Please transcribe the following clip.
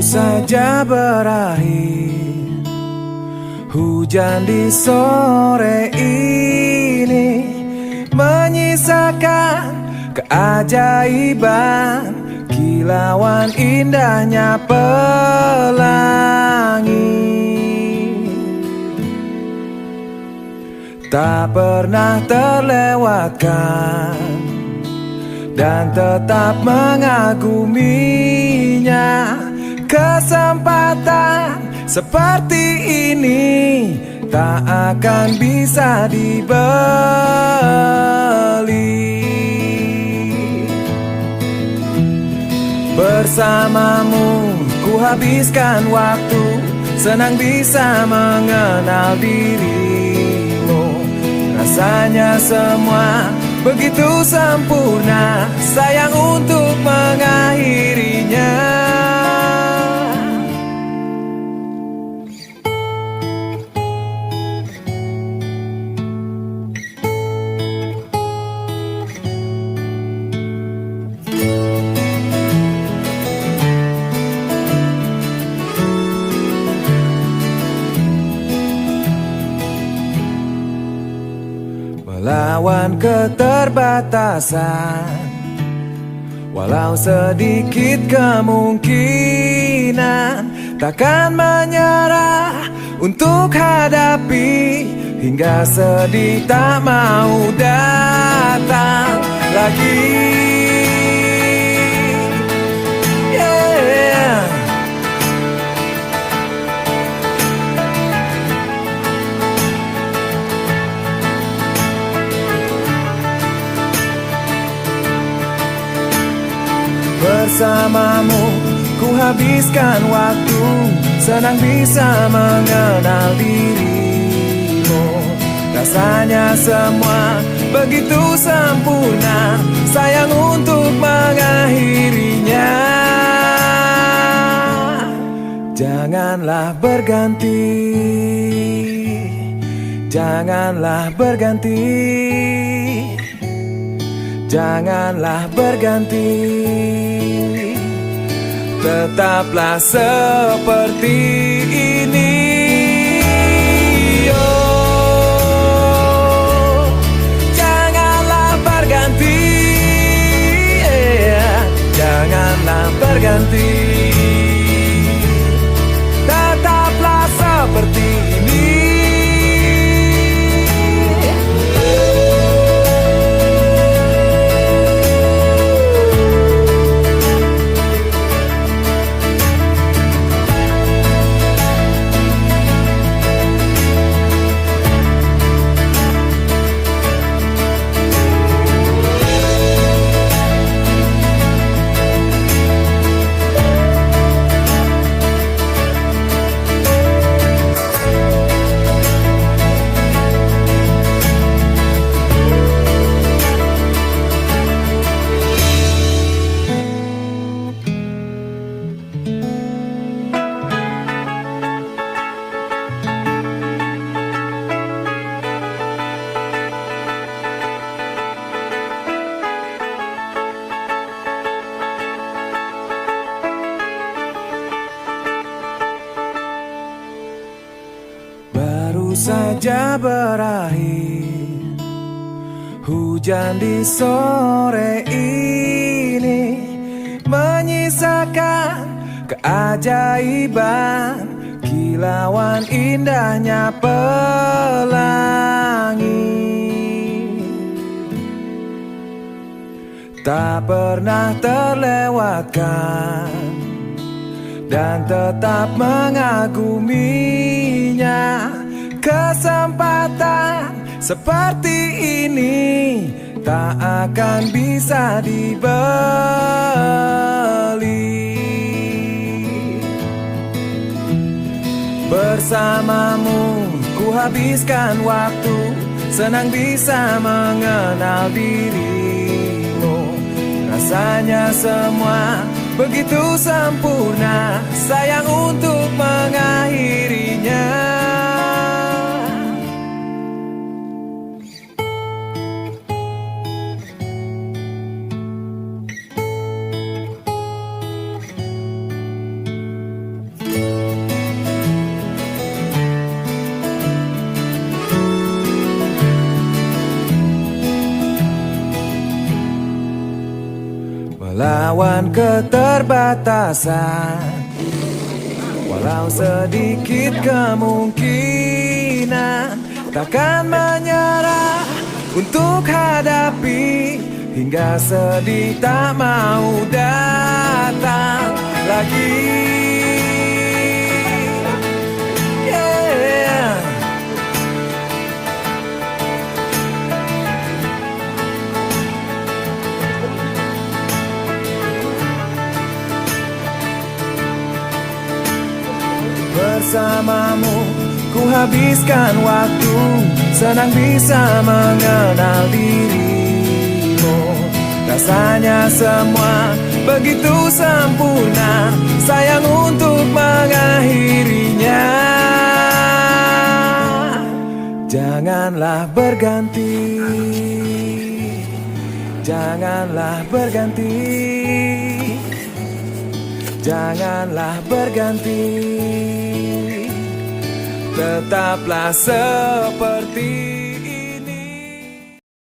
saja berakhir. Hujan di sore ini menyisakan keajaiban, kilauan indahnya pelangi. Tak pernah terlewatkan dan tetap mengaguminya. Kesempatan seperti ini tak akan bisa dibeli. Bersamamu ku habiskan waktu, senang bisa mengenal dirimu. Rasanya semua begitu sempurna, sayang untuk mengakhirinya. Melawan keterbatasan, walau sedikit kemungkinan, takkan menyerah untuk hadapi hingga sedih tak mau datang lagi. Bersamamu ku habiskan waktu, senang bisa mengenal dirimu. Rasanya semua begitu sempurna, sayang untuk mengakhirinya. Janganlah berganti, janganlah berganti, janganlah berganti. Tetaplah seperti ini. Oh, janganlah berganti, janganlah berganti. Tetaplah seperti ini. Saja berakhir. Hujan di sore ini menyisakan keajaiban, kilauan indahnya pelangi. Tak pernah terlewatkan dan tetap mengaguminya. Kesempatan seperti ini tak akan bisa dibeli. Bersamamu ku habiskan waktu, senang bisa mengenal dirimu. Rasanya semua begitu sempurna, sayang untuk mengakhirinya. melawan keterbatasan. Walau sedikit kemungkinan, takkan menyerah untuk hadapi, hingga sedih tak mau datang lagi. Yeah. Bersamamu ku habiskan waktu, senang bisa mengenal dirimu. Rasanya semua begitu sempurna, sayang untuk mengakhirinya. Janganlah berganti, janganlah berganti, janganlah berganti. Tetaplah seperti